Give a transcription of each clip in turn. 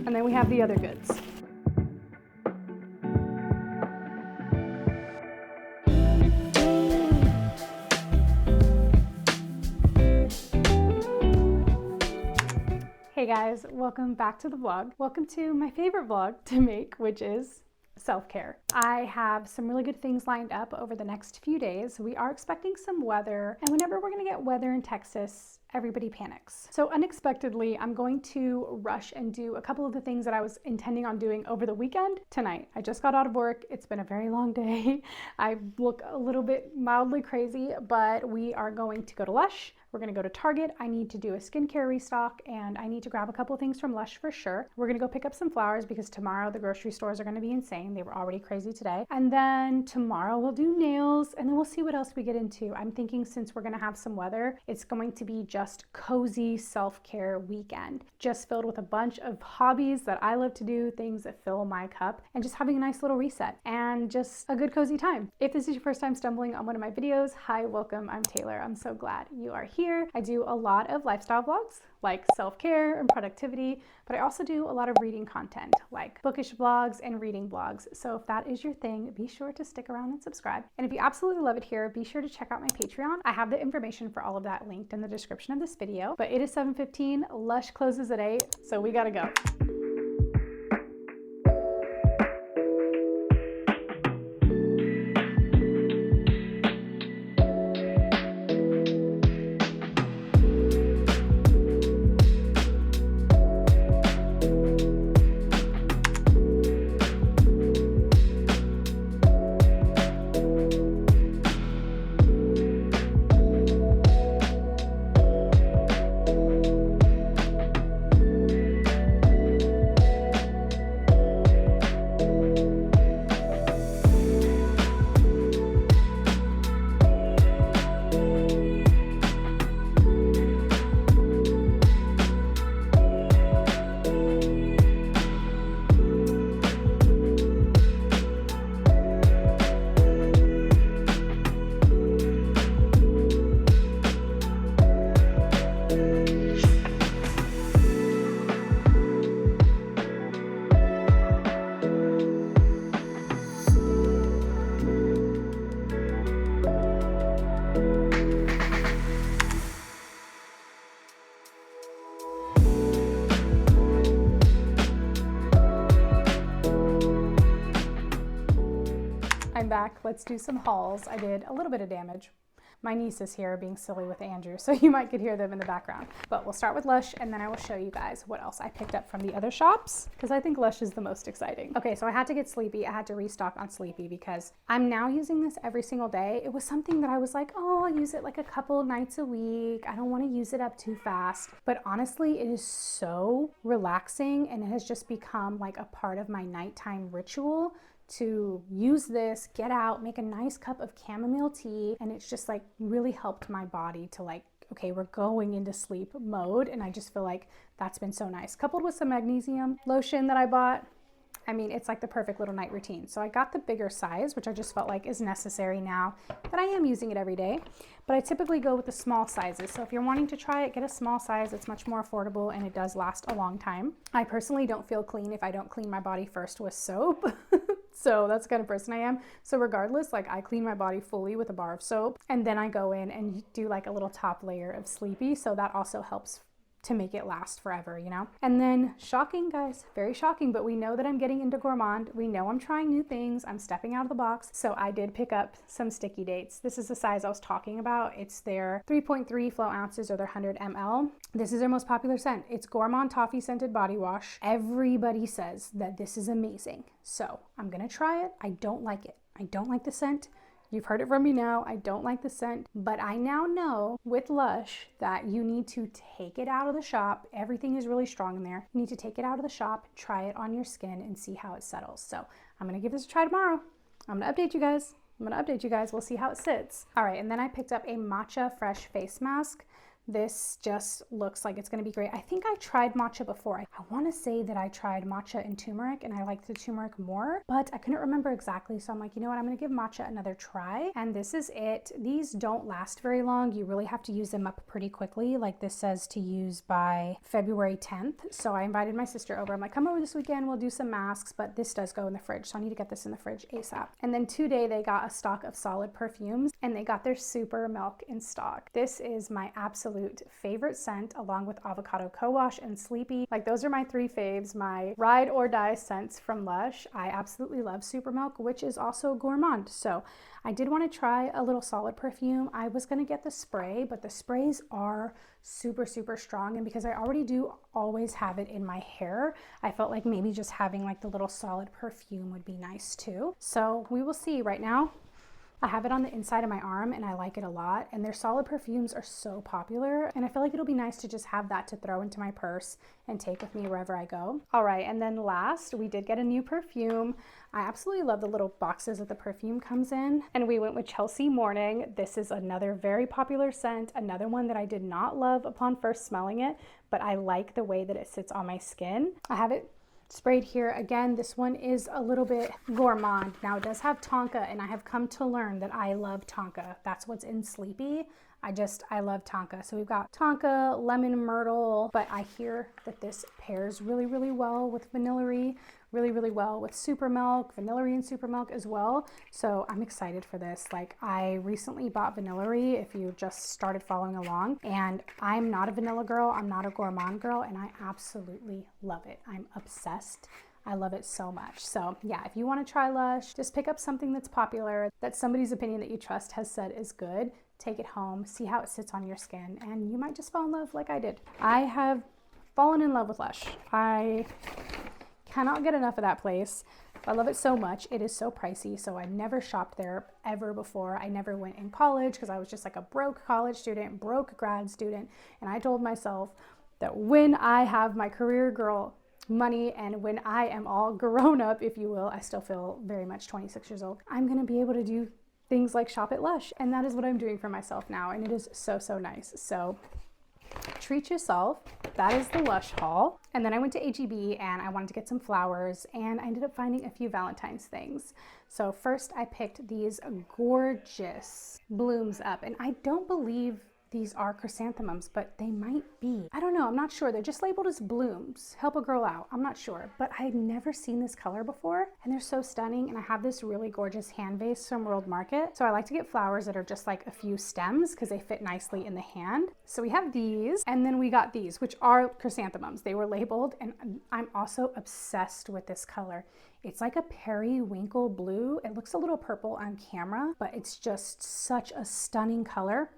And then we have the other goods. Hey guys, welcome back to the vlog. Welcome to my favorite vlog to make, which is self-care. I have some really good things lined up over the next few days. We are expecting some weather, and whenever we're gonna get weather in Texas, everybody panics. So unexpectedly, I'm going to rush and do a couple of the things that I was intending on doing over the weekend tonight. I just got out of work. It's been a very long day. I look a little bit mildly crazy, but we are going to go to Lush. We're gonna go to Target. I need to do a skincare restock, and I need to grab a couple of things from Lush for sure. We're gonna go pick up some flowers because tomorrow the grocery stores are gonna be insane. They were already crazy today. And then tomorrow we'll do nails, and then we'll see what else we get into. I'm thinking since we're gonna have some weather, it's going to be just cozy self-care weekend, just filled with a bunch of hobbies that I love to do, things that fill my cup, and just having a nice little reset and just a good cozy time. If this is your first time stumbling on one of my videos, hi, welcome, I'm Taylor. I'm so glad you are here. I do a lot of lifestyle vlogs like self-care and productivity, but I also do a lot of reading content like bookish vlogs and reading vlogs. So if that is your thing, be sure to stick around and subscribe. And if you absolutely love it here, be sure to check out my Patreon. I have the information for all of that linked in the description of this video. But it is 7:15, Lush closes at 8, so we gotta go. I'm back. Let's do some hauls. I did a little bit of damage. My niece is here being silly with Andrew, so you might could hear them in the background. But we'll start with Lush, and then I will show you guys what else I picked up from the other shops, because I think Lush is the most exciting. Okay, so I had to get Sleepy. I had to restock on Sleepy because I'm now using this every single day. It was something that I was like, oh, I'll use it like a couple nights a week. I don't want to use it up too fast. But honestly, it is so relaxing, and it has just become like a part of my nighttime ritual to use this, get out, make a nice cup of chamomile tea, and it's just like really helped my body to like, okay, we're going into sleep mode, and I just feel like that's been so nice. Coupled with some magnesium lotion that I bought, I mean, it's like the perfect little night routine. So I got the bigger size, which I just felt like is necessary now that I am using it every day. But I typically go with the small sizes. So if you're wanting to try it, get a small size. It's much more affordable, and it does last a long time. I personally don't feel clean if I don't clean my body first with soap. So that's the kind of person I am. So regardless, like I clean my body fully with a bar of soap, and then I go in and do like a little top layer of Sleepy. So that also helps to make it last forever, you know? And then shocking, guys, very shocking, but we know that I'm getting into gourmand. We know I'm trying new things. I'm stepping out of the box. So I did pick up some sticky dates. This is the size I was talking about. It's their 3.3 flow ounces, or their 100 ml. This is their most popular scent. It's gourmand toffee scented body wash. Everybody says that this is amazing. So I'm gonna try it. I don't like it. I don't like the scent. You've heard it from me now. I don't like the scent, but I now know with Lush that you need to take it out of the shop. Everything is really strong in there. You need to take it out of the shop, try it on your skin, and see how it settles. So I'm gonna give this a try tomorrow. I'm gonna update you guys. We'll see how it sits. All right, and then I picked up a matcha fresh face mask. This just looks like it's going to be great. I think I tried matcha before. I want to say that I tried matcha and turmeric and I liked the turmeric more, but I couldn't remember exactly. So I'm like, you know what? I'm going to give matcha another try. And this is it. These don't last very long. You really have to use them up pretty quickly. Like this says to use by February 10th. So I invited my sister over. I'm like, come over this weekend. We'll do some masks, but this does go in the fridge. So I need to get this in the fridge ASAP. And then today they got a stock of solid perfumes and they got their super milk in stock. This is my absolute favorite scent along with avocado co-wash and sleepy. Like those are my three faves, my ride or die scents from Lush. I absolutely love super milk, which is also gourmand. So I did want to try a little solid perfume. I was going to get the spray, but the sprays are super strong, and because I already do always have it in my hair, I felt like maybe just having like the little solid perfume would be nice too. So we will see. Right now I have it on the inside of my arm and I like it a lot, and their solid perfumes are so popular, and I feel like it'll be nice to just have that to throw into my purse and take with me wherever I go. All right, and then last, we did get a new perfume. I absolutely love the little boxes that the perfume comes in, and we went with Chelsea Morning. This is another very popular scent, another one that I did not love upon first smelling it, but I like the way that it sits on my skin. I have it sprayed here. Again, this one is a little bit gourmand. Now it does have tonka, and I have come to learn that I love tonka. That's what's in Sleepy. I love tonka. So we've got tonka, lemon myrtle, but I hear that this pairs really well with vanilla-y, really well with super milk, vanilla-y and super milk as well. So I'm excited for this. Like I recently bought vanilla-y, if you just started following along, and I'm not a vanilla girl, I'm not a gourmand girl, and I absolutely love it. I'm obsessed. I love it so much. So yeah, if you want to try Lush, just pick up something that's popular, that somebody's opinion that you trust has said is good. Take it home, see how it sits on your skin, and you might just fall in love like I did. I have fallen in love with Lush. I cannot get enough of that place. I love it so much. It is so pricey, so I never shopped there ever before. I never went in college because I was just like a broke college student, broke grad student, and I told myself that when I have my career girl money and when I am all grown up, if you will, I still feel very much 26 years old, I'm gonna be able to do things like shop at Lush, and that is what I'm doing for myself now, and it is so nice. So treat yourself. That is the Lush haul. And then I went to H-E-B and I wanted to get some flowers, and I ended up finding a few Valentine's things. So first I picked these gorgeous blooms up, and I don't believe these are chrysanthemums, but they might be. I don't know, I'm not sure. They're just labeled as blooms. Help a girl out, I'm not sure. But I'd never seen this color before, and they're so stunning. And I have this really gorgeous hand vase from World Market. So I like to get flowers that are just like a few stems because they fit nicely in the hand. So we have these, and then we got these, which are chrysanthemums. They were labeled, and I'm also obsessed with this color. It's like a periwinkle blue. It looks a little purple on camera, but it's just such a stunning color.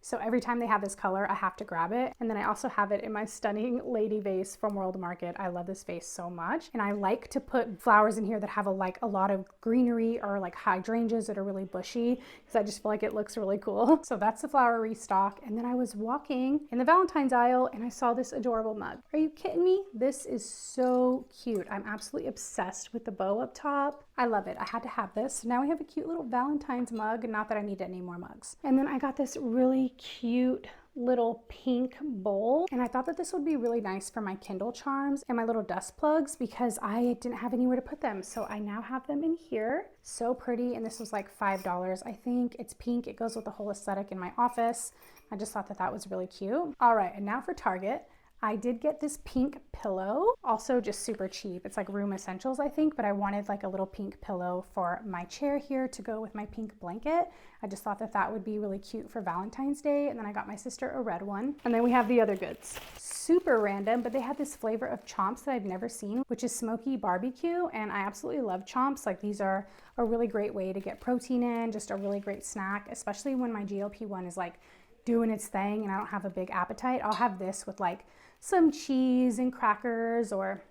So every time they have this color, I have to grab it. And then I also have it in my stunning lady vase from World Market. I love this vase so much. And I like to put flowers in here that have a lot of greenery or like hydrangeas that are really bushy, because I just feel like it looks really cool. So that's the flower restock. And then I was walking in the Valentine's aisle and I saw this adorable mug. Are you kidding me? This is so cute. I'm absolutely obsessed with the bow up top. I love it. I had to have this. Now we have a cute little Valentine's mug, not that I need any more mugs. And then I got this really cute little pink bowl, and I thought that this would be really nice for my Kindle charms and my little dust plugs because I didn't have anywhere to put them. So I now have them in here. So pretty, and this was like $5, I think. It's pink. It goes with the whole aesthetic in my office. I just thought that that was really cute. All right, and now for Target. I did get this pink pillow, also just super cheap. It's like Room Essentials, I think, but I wanted like a little pink pillow for my chair here to go with my pink blanket. I just thought that that would be really cute for Valentine's Day, and then I got my sister a red one. And then we have the other goods. Super random, but they had this flavor of chomps that I've never seen, which is smoky barbecue, and I absolutely love chomps. Like these are a really great way to get protein in, just a really great snack, especially when my GLP-1 is like doing its thing and I don't have a big appetite. I'll have this with like some cheese and crackers or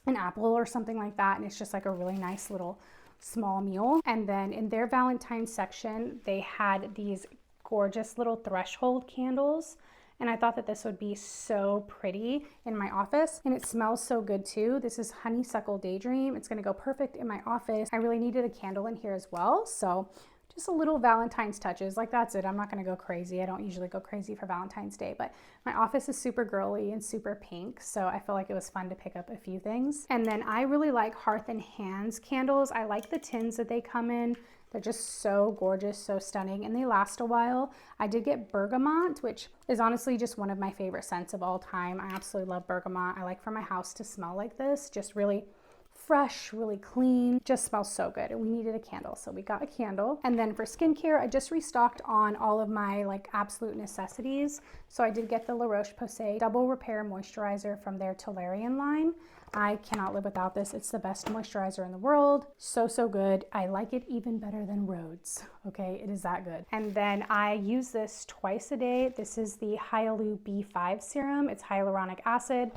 an apple or something like that, and it's just like a really nice little small meal. And then in their Valentine's section, they had these gorgeous little threshold candles, and I thought that this would be so pretty in my office, and it smells so good too. This is Honeysuckle Daydream. It's going to go perfect in my office. I really needed a candle in here as well, so just a little Valentine's touches. Like that's it. I'm not going to go crazy. I don't usually go crazy for Valentine's Day, but my office is super girly and super pink, so I feel like it was fun to pick up a few things. And then I really like Hearth and Hands candles. I like the tins that they come in. They're just so gorgeous, so stunning, and they last a while. I did get bergamot, which is honestly just one of my favorite scents of all time. I absolutely love bergamot. I like for my house to smell like this, just really fresh, really clean, just smells so good. And we needed a candle, so we got a candle. And then for skincare, I just restocked on all of my like absolute necessities. So I did get the La Roche-Posay Double Repair Moisturizer from their Taylorrenee line. I cannot live without this. It's the best moisturizer in the world. So, so good. I like it even better than Rhodes. Okay, it is that good. And then I use this twice a day. This is the Hyalu B5 serum. It's hyaluronic acid.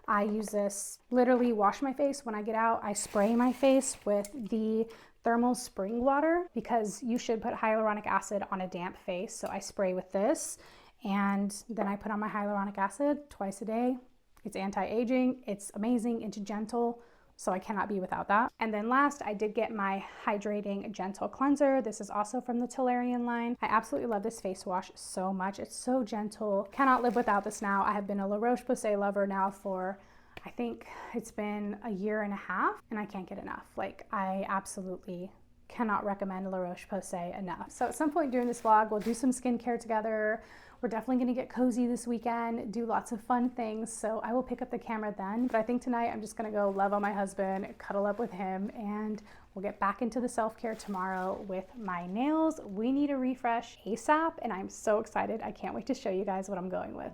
I use this, literally wash my face when I get out. I spray my face with the thermal spring water because you should put hyaluronic acid on a damp face. So I spray with this and then I put on my hyaluronic acid twice a day. It's anti-aging, it's amazing, it's gentle, so I cannot be without that. And then last, I did get my hydrating gentle cleanser. This is also from the Taylorrenee line. I absolutely love this face wash so much. It's so gentle. Cannot live without this now. I have been a La Roche-Posay lover now for, I think it's been a year and a half, and I can't get enough. Like, I absolutely cannot recommend La Roche-Posay enough. So at some point during this vlog, we'll do some skincare together. We're definitely gonna get cozy this weekend, do lots of fun things, so I will pick up the camera then. But I think tonight I'm just gonna go love on my husband, cuddle up with him, and we'll get back into the self-care tomorrow with my nails. We need a refresh ASAP, and I'm so excited. I can't wait to show you guys what I'm going with.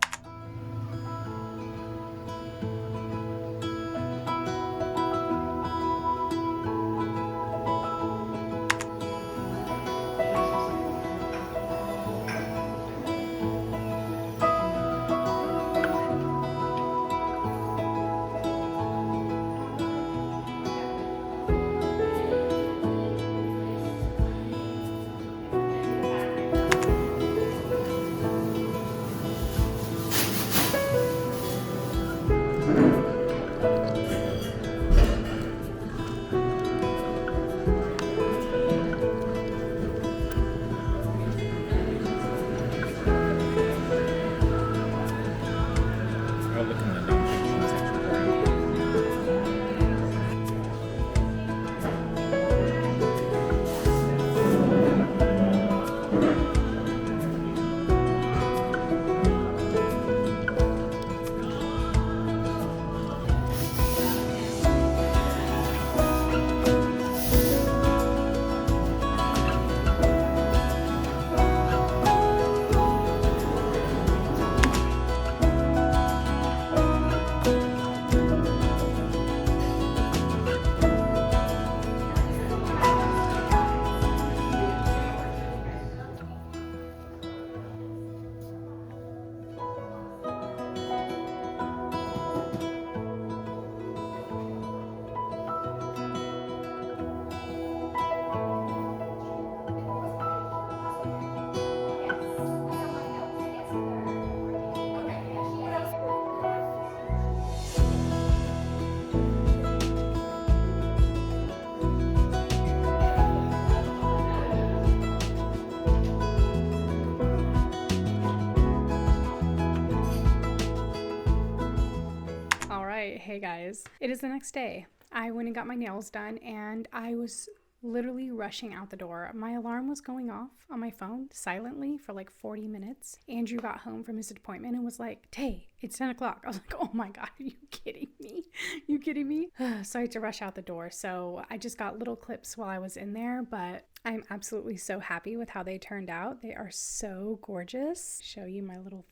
Hey guys, it is the next day. I went and got my nails done and I was literally rushing out the door. My alarm was going off on my phone silently for like 40 minutes. Andrew got home from his appointment and was like, Tay, it's 10 o'clock. I was like, oh my God, are you kidding me? You kidding me? So I had to rush out the door. So I just got little clips while I was in there, but I'm absolutely so happy with how they turned out. They are so gorgeous. Show you my little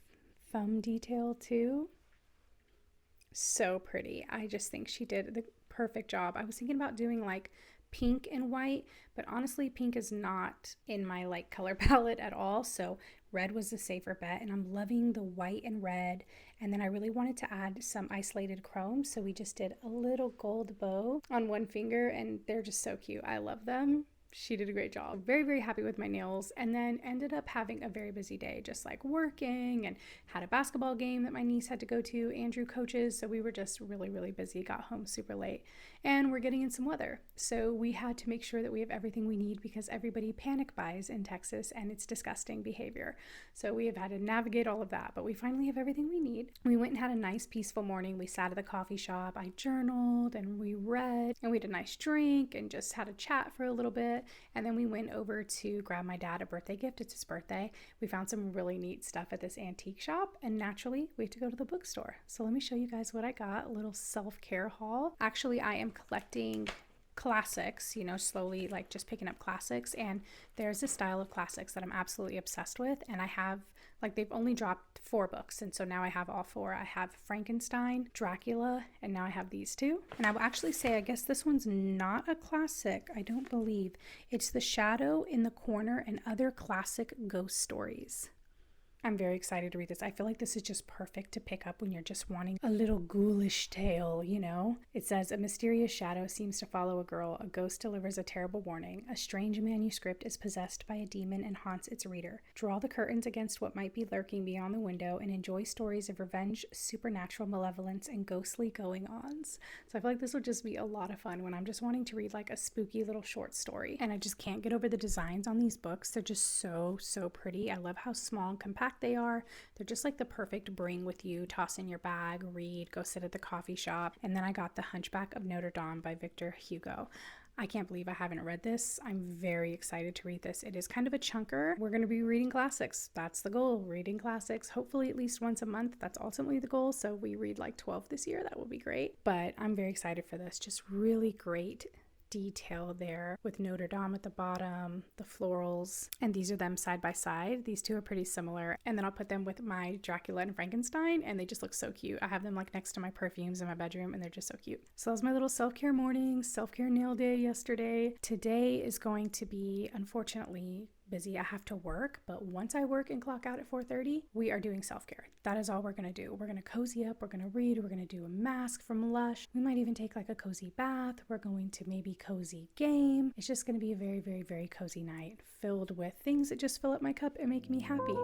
thumb detail too. So pretty. I just think she did the perfect job. I was thinking about doing like pink and white, but honestly pink is not in my like color palette at all, so red was the safer bet, and I'm loving the white and red. And then I really wanted to add some isolated chrome, so we just did a little gold bow on one finger and they're just so cute. I love them. She did a great job. Very, very happy with my nails, and then ended up having a very busy day, just like working, and had a basketball game that my niece had to go to. Andrew coaches, so we were just really, really busy. Got home super late, and we're getting in some weather. So we had to make sure that we have everything we need because everybody panic buys in Texas, and it's disgusting behavior. So we have had to navigate all of that, but we finally have everything we need. We went and had a nice, peaceful morning. We sat at the coffee shop. I journaled and we read, and we had a nice drink and just had a chat for a little bit. And then we went over to grab my dad a birthday gift. It's his birthday. We found some really neat stuff at this antique shop, and naturally we have to go to the bookstore. So let me show you guys what I got. A little self-care haul. Actually, I am collecting classics, slowly like just picking up classics, and there's a style of classics that I'm absolutely obsessed with, and I have they've only dropped 4 books, and so now I have all 4. I have Frankenstein, Dracula, and now I have these 2. And I will actually say, I guess this one's not a classic. I don't believe. It's The Shadow in the Corner and Other Classic Ghost Stories. I'm very excited to read this. I feel like this is just perfect to pick up when you're just wanting a little ghoulish tale, It says, a mysterious shadow seems to follow a girl. A ghost delivers a terrible warning. A strange manuscript is possessed by a demon and haunts its reader. Draw the curtains against what might be lurking beyond the window and enjoy stories of revenge, supernatural malevolence, and ghostly going-ons. So I feel like this will just be a lot of fun when I'm just wanting to read like a spooky little short story. And I just can't get over the designs on these books. They're just so, so pretty. I love how small and compact they are. They're just like the perfect bring with you, toss in your bag, read, go sit at the coffee shop. And then I got The Hunchback of Notre Dame by Victor Hugo. I can't believe I haven't read this. I'm very excited to read this. It is kind of a chunker. We're going to be reading classics. That's the goal, reading classics, hopefully at least once a month. That's ultimately the goal. So we read like 12 this year. That will be great. But I'm very excited for this. Just really great detail there with Notre Dame at the bottom, the florals, and these are them side by side. These 2 are pretty similar, and then I'll put them with my Dracula and Frankenstein, and they just look so cute. I have them like next to my perfumes in my bedroom, and they're just so cute. So that was my little self-care morning, self-care nail day yesterday. Today is going to be, unfortunately, busy. I have to work, but once I work and clock out at 4:30, we are doing self-care. That is all we're going to do. We're going to cozy up, we're going to read, we're going to do a mask from Lush. We might even take like a cozy bath. We're going to maybe cozy game. It's just going to be a very, very, very cozy night filled with things that just fill up my cup and make me happy.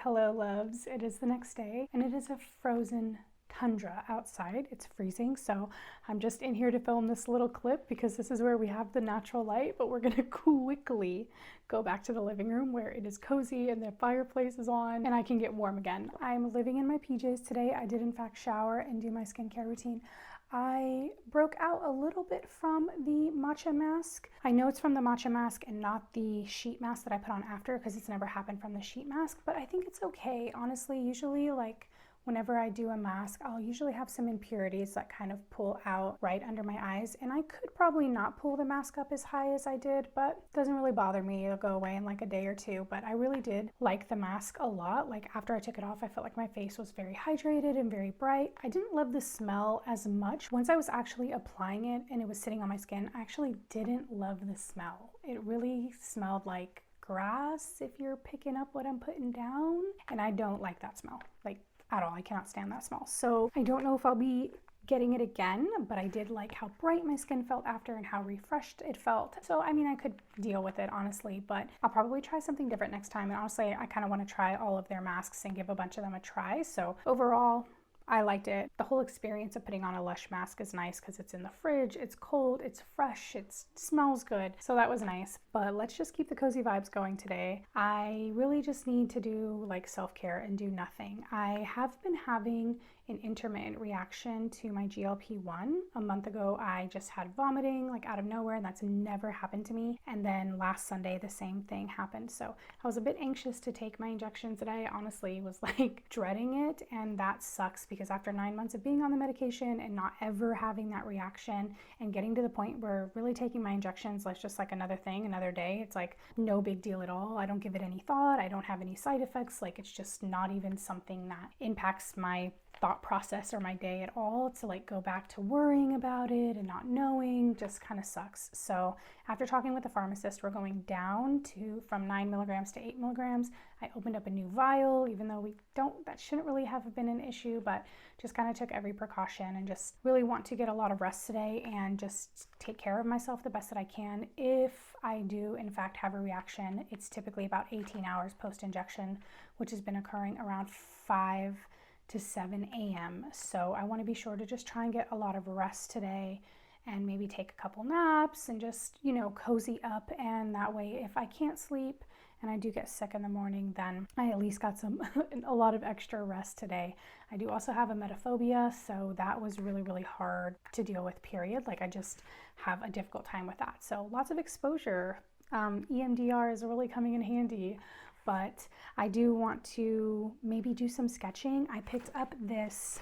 Hello loves, it is the next day and it is a frozen tundra outside. It's freezing, so I'm just in here to film this little clip because this is where we have the natural light, but we're gonna quickly go back to the living room where it is cozy and the fireplace is on and I can get warm again. I'm living in my PJs today. I did in fact shower and do my skincare routine. I broke out a little bit from the matcha mask. I know it's from the matcha mask and not the sheet mask that I put on after because it's never happened from the sheet mask, but I think it's okay. Honestly, usually like whenever I do a mask, I'll usually have some impurities that kind of pull out right under my eyes. And I could probably not pull the mask up as high as I did, but it doesn't really bother me. It'll go away in like a day or two. But I really did like the mask a lot. Like after I took it off, I felt like my face was very hydrated and very bright. I didn't love the smell as much. Once I was actually applying it and it was sitting on my skin, I actually didn't love the smell. It really smelled like grass, if you're picking up what I'm putting down. And I don't like that smell, like at all. I cannot stand that smell. So I don't know if I'll be getting it again, but I did like how bright my skin felt after and how refreshed it felt. So I mean, I could deal with it honestly, but I'll probably try something different next time. And honestly, I kind of want to try all of their masks and give a bunch of them a try. So overall, I liked it. The whole experience of putting on a Lush mask is nice because it's in the fridge, it's cold, it's fresh, it smells good. So that was nice. But let's just keep the cozy vibes going today. I really just need to do like self-care and do nothing. I have been having an intermittent reaction to my GLP-1. A month ago, I just had vomiting like out of nowhere, and that's never happened to me. And then last Sunday, the same thing happened. So I was a bit anxious to take my injections today. I honestly was like dreading it, and that sucks because after 9 months of being on the medication and not ever having that reaction and getting to the point where really taking my injections like just like another thing, another day, it's like no big deal at all. I don't give it any thought. I don't have any side effects. Like it's just not even something that impacts my thought process or my day at all. To like go back to worrying about it and not knowing just kind of sucks. So after talking with the pharmacist, we're going down to from 9 milligrams to 8 milligrams. I opened up a new vial, even though that shouldn't really have been an issue, but just kind of took every precaution and just really want to get a lot of rest today and just take care of myself the best that I can. If I do in fact have a reaction, it's typically about 18 hours post-injection, which has been occurring around 5 to 7 a.m. So I want to be sure to just try and get a lot of rest today and maybe take a couple naps and just, cozy up. And that way, if I can't sleep and I do get sick in the morning, then I at least got a lot of extra rest today. I do also have emetophobia, so that was really, really hard to deal with, period. Like I just have a difficult time with that. So lots of exposure. EMDR is really coming in handy. But I do want to maybe do some sketching. I picked up this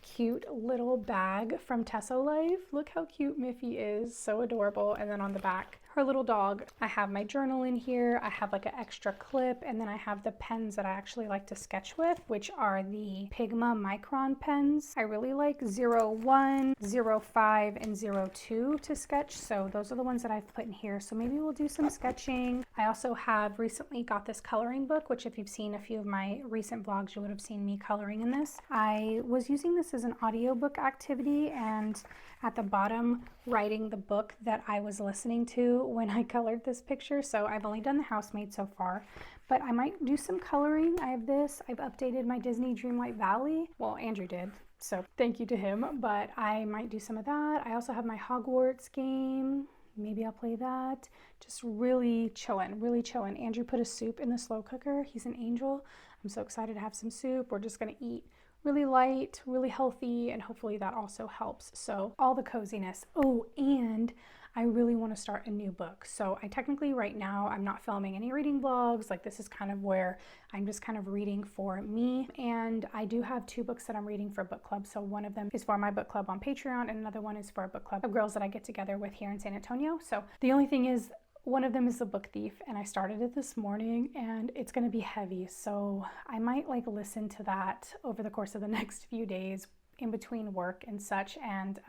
cute little bag from selflove. Look how cute Miffy is, so adorable. And then on the back, her little dog. I have my journal in here. I have like an extra clip, and then I have the pens that I actually like to sketch with, which are the Pigma Micron pens. I really like 01, 05, and 02 to sketch. So those are the ones that I've put in here. So maybe we'll do some sketching. I also have recently got this coloring book, which if you've seen a few of my recent vlogs, you would have seen me coloring in this. I was using this as an audiobook activity, and at the bottom writing the book that I was listening to when I colored this picture. So I've only done the housemaid so far, but I might do some coloring. I have this. I've updated my Disney Dreamlight Valley. Well, Andrew did, so thank you to him, but I might do some of that. I also have my Hogwarts game. Maybe I'll play that. Just really chilling, really chilling. Andrew put a soup in the slow cooker. He's an angel. I'm so excited to have some soup. We're just gonna eat really light, really healthy, and hopefully that also helps. So all the coziness. Oh, and I really want to start a new book. So I technically right now, I'm not filming any reading vlogs. Like this is kind of where I'm just kind of reading for me. And I do have 2 books that I'm reading for book club. So one of them is for my book club on Patreon, and another one is for a book club of girls that I get together with here in San Antonio. So the only thing is, one of them is The Book Thief, and I started it this morning, and it's going to be heavy. So I might like listen to that over the course of the next few days in between work and such, and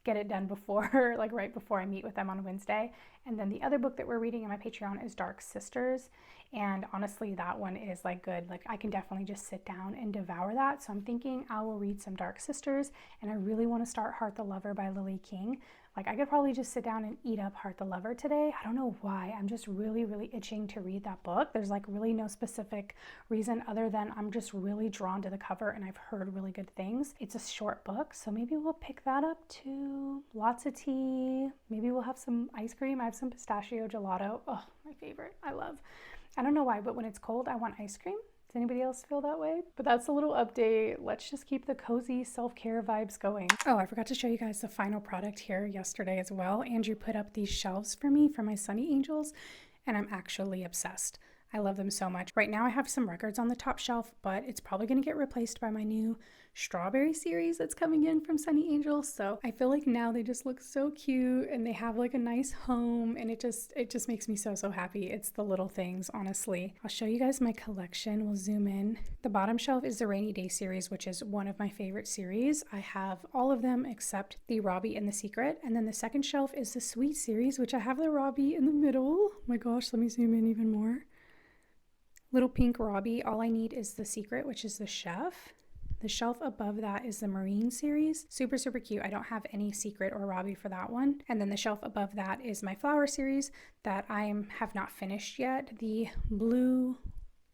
get it done before, like right before I meet with them on Wednesday. And then the other book that we're reading in my Patreon is Dark Sisters. And honestly, that one is like good. Like I can definitely just sit down and devour that. So I'm thinking I will read some Dark Sisters, and I really want to start Heart the Lover by Lily King. Like I could probably just sit down and eat up Heart the Lover today. I don't know why. I'm just really, really itching to read that book. There's like really no specific reason other than I'm just really drawn to the cover and I've heard really good things. It's a short book, so maybe we'll pick that up too. Lots of tea. Maybe we'll have some ice cream. I have some pistachio gelato. Oh, my favorite. I love. I don't know why, but when it's cold, I want ice cream. Does anybody else feel that way? But that's a little update. Let's just keep the cozy self-care vibes going. Oh, I forgot to show you guys the final product here yesterday as well. Andrew put up these shelves for me for my Sonnyangels, and I'm actually obsessed. I love them so much. Right now I have some records on the top shelf, but it's probably going to get replaced by my new strawberry series that's coming in from Sonny Angels. So I feel like now they just look so cute and they have like a nice home, and it just makes me so happy. It's the little things, honestly. I'll show you guys my collection. We'll zoom in. The bottom shelf is the Rainy Day series, which is one of my favorite series. I have all of them except the Robbie and the Secret. And then the second shelf is the Sweet series, which I have the Robbie in the middle. Oh my gosh, let me zoom in even more. Little pink Robbie. All I need is the Secret, which is the Chef. The shelf above that is the Marine series. Super cute. I don't have any Secret or Robbie for that one. And then the shelf above that is my Flower series that I have not finished yet. The blue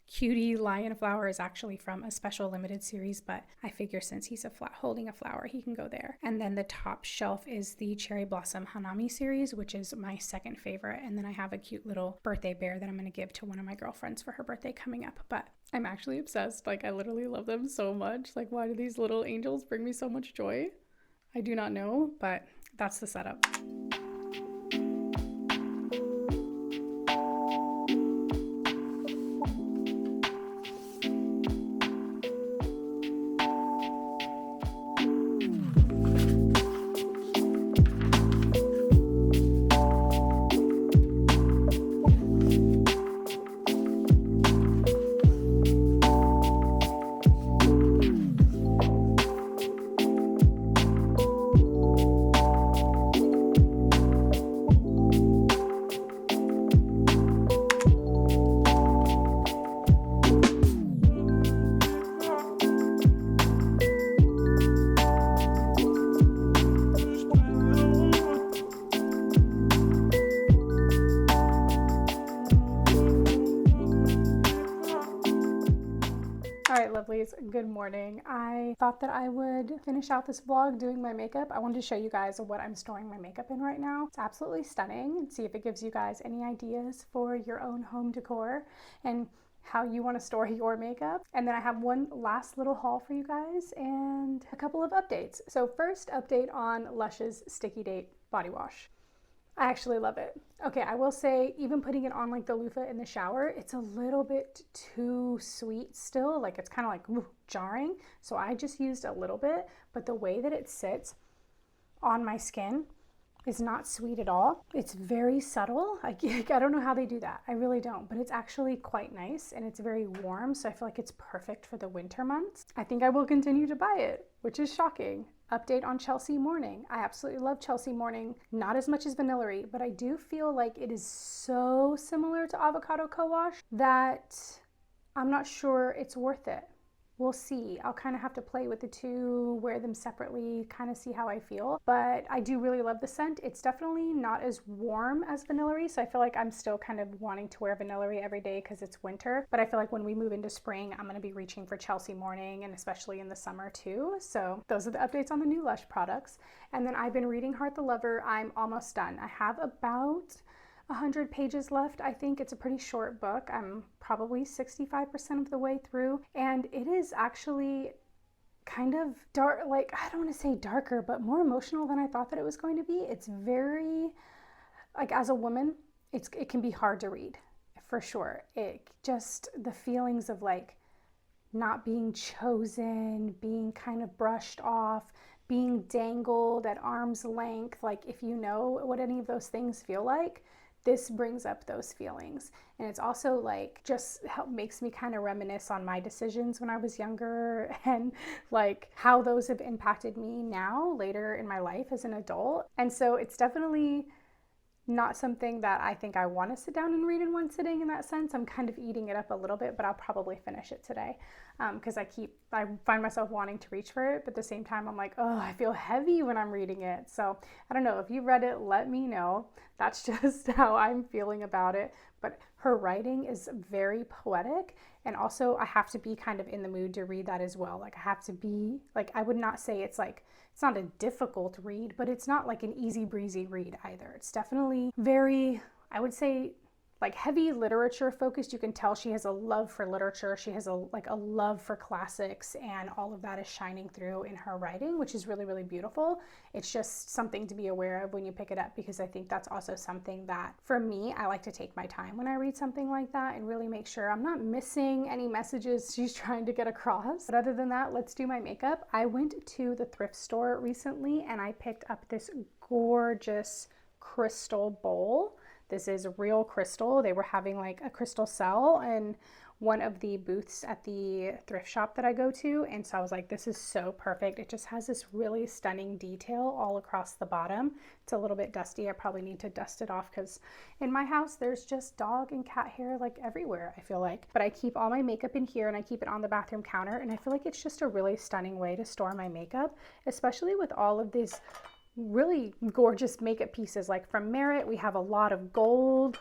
cutie lion flower is actually from a special limited series, but I figure since he's holding a flower, he can go there. And then the top shelf is the Cherry Blossom Hanami series, which is my second favorite. And then I have a cute little birthday bear that I'm going to give to one of my girlfriends for her birthday coming up. But I'm actually obsessed. Like, I literally love them so much. Like, why do these little angels bring me so much joy? I do not know, but that's the setup. Lovelies, good morning. I thought that I would finish out this vlog doing my makeup. I wanted to show you guys what I'm storing my makeup in right now. It's absolutely stunning, and see if it gives you guys any ideas for your own home decor and how you want to store your makeup. And then I have one last little haul for you guys and a couple of updates. So first update on Lush's Sticky Date body wash. I actually love it. Okay, I will say, even putting it on like the loofah in the shower, it's a little bit too sweet still. Like, it's kind of like jarring. So I just used a little bit, but the way that it sits on my skin is not sweet at all. It's very subtle. I don't know how they do that. I really don't, but it's actually quite nice, and it's very warm. So I feel like it's perfect for the winter months. I think I will continue to buy it, which is shocking. Update on Chelsea Morning. I absolutely love Chelsea Morning, not as much as Vanillary, but I do feel like it is so similar to Avocado Co-Wash that I'm not sure it's worth it. We'll see. I'll kind of have to play with the two, wear them separately, kind of see how I feel. But I do really love the scent. It's definitely not as warm as Vanillary, so I feel like I'm still kind of wanting to wear Vanillary every day because it's winter. But I feel like when we move into spring, I'm going to be reaching for Chelsea Morning, and especially in the summer too. So those are the updates on the new Lush products. And then I've been reading Heart the Lover. I'm almost done. I have about 100 pages left. I think it's a pretty short book. I'm probably 65% of the way through, and it is actually kind of dark, like, I don't want to say darker, but more emotional than I thought that it was going to be. It's very, like, as a woman, it can be hard to read, for sure. It just, the feelings of like not being chosen, being kind of brushed off, being dangled at arm's length, like, if you know what any of those things feel like, this brings up those feelings. And it's also like just makes me kind of reminisce on my decisions when I was younger, and like how those have impacted me now later in my life as an adult. And so it's definitely not something that I think I want to sit down and read in one sitting in that sense. I'm kind of eating it up a little bit, but I'll probably finish it today because I find myself wanting to reach for it, but at the same time I'm like, oh, I feel heavy when I'm reading it. So I don't know, if you read it, let me know. That's just how I'm feeling about it. But her writing is very poetic, and also I have to be kind of in the mood to read that as well. Like, I have to be, like, I would not say it's like, it's not a difficult read, but it's not like an easy breezy read either. It's definitely very, I would say, like heavy literature focused. You can tell she has a love for literature. She has a love for classics, and all of that is shining through in her writing, which is really, really beautiful. It's just something to be aware of when you pick it up, because I think that's also something that for me, I like to take my time when I read something like that and really make sure I'm not missing any messages she's trying to get across. But other than that, let's do my makeup. I went to the thrift store recently and I picked up this gorgeous crystal bowl. This is real crystal. They were having like a crystal sale in one of the booths at the thrift shop that I go to, and so I was like, this is so perfect. It just has this really stunning detail all across the bottom. It's a little bit dusty. I probably need to dust it off because in my house there's just dog and cat hair like everywhere, I feel like. But I keep all my makeup in here and I keep it on the bathroom counter, and I feel like it's just a really stunning way to store my makeup, especially with all of these really gorgeous makeup pieces. Like from Merit, we have a lot of gold.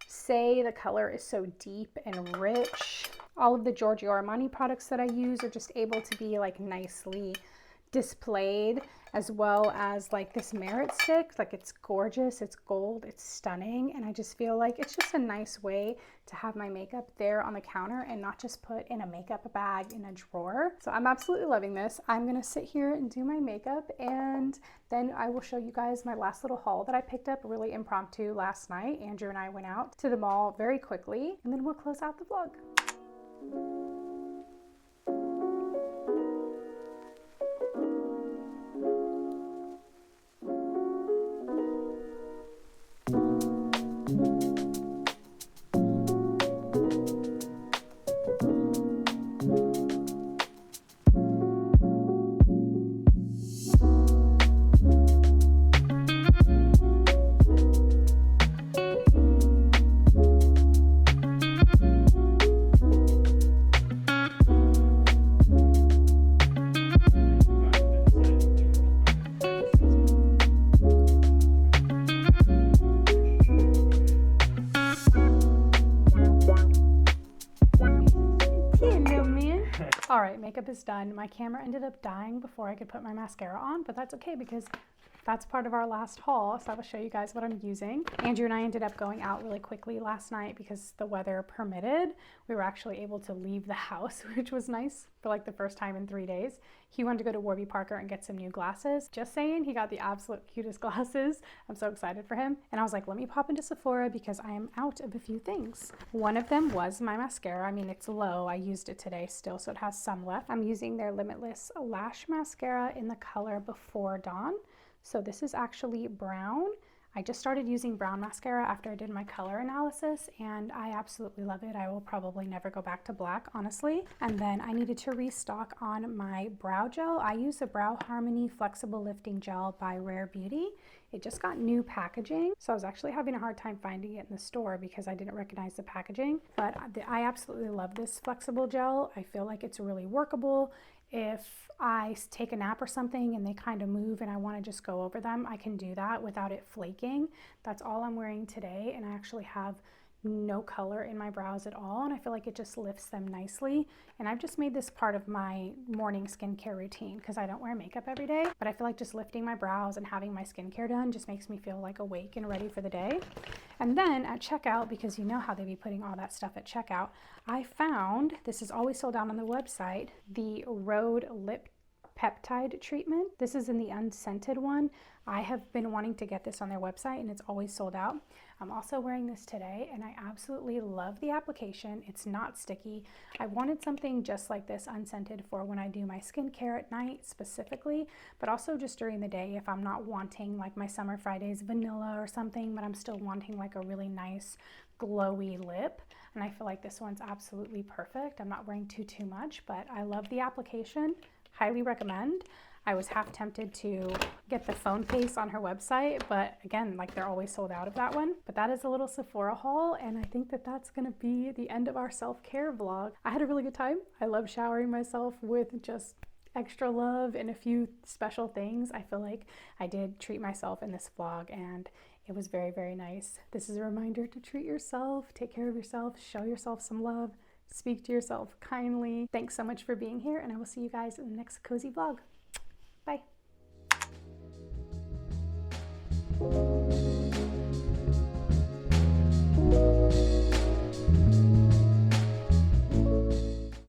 Say the color is so deep and rich. All of the Giorgio Armani products that I use are just able to be like nicely displayed, as well as like this Merit stick. Like it's gorgeous, it's gold, it's stunning, and I just feel like it's just a nice way to have my makeup there on the counter and not just put in a makeup bag in a drawer. So I'm absolutely loving this. I'm gonna sit here and do my makeup, and then I will show you guys my last little haul that I picked up really impromptu last night. Andrew and I went out to the mall very quickly, and then we'll close out the vlog. All right, makeup is done. My camera ended up dying before I could put my mascara on, but that's okay because that's part of our last haul. So I will show you guys what I'm using. Andrew and I ended up going out really quickly last night because the weather permitted. We were actually able to leave the house, which was nice for like the first time in 3 days. He wanted to go to Warby Parker and get some new glasses. Just saying, he got the absolute cutest glasses. I'm so excited for him. And I was like, let me pop into Sephora because I am out of a few things. One of them was my mascara. I mean, it's low. I used it today still, so it has some left. I'm using their Limitless Lash Mascara in the color Before Dawn. So this is actually brown. I just started using brown mascara after I did my color analysis, and I absolutely love it. I will probably never go back to black, honestly. And then I needed to restock on my brow gel. I use the Brow Harmony Flexible Lifting Gel by Rarebeauty. It just got new packaging, so I was actually having a hard time finding it in the store because I didn't recognize the packaging. But I absolutely love this flexible gel. I feel like it's really workable. If I take a nap or something and they kind of move and I want to just go over them, I can do that without it flaking. That's all I'm wearing today, and I actually have no color in my brows at all, and I feel like it just lifts them nicely. And I've just made this part of my morning skincare routine because I don't wear makeup every day, but I feel like just lifting my brows and having my skincare done just makes me feel like awake and ready for the day. And then at checkout, because you know how they be putting all that stuff at checkout, I found, this is always sold out on the website, the Rhode Lip Peptide treatment. This is in the unscented one. I have been wanting to get this on their website and it's always sold out. I'm also wearing this today and I absolutely love the application. It's not sticky. I wanted something just like this unscented for when I do my skincare at night specifically, but also just during the day if I'm not wanting like my Summer Fridays vanilla or something, but I'm still wanting like a really nice glowy lip. And I feel like this one's absolutely perfect. I'm not wearing too much, but I love the application. Highly recommend. I was half tempted to get the phone case on her website, but again, like they're always sold out of that one. But that is a little Sephora haul, and I think that that's gonna be the end of our self-care vlog. I had a really good time. I love showering myself with just extra love and a few special things. I feel like I did treat myself in this vlog, and it was very, very nice. This is a reminder to treat yourself, take care of yourself, show yourself some love, speak to yourself kindly. Thanks so much for being here, and I will see you guys in the next cozy vlog. Bye.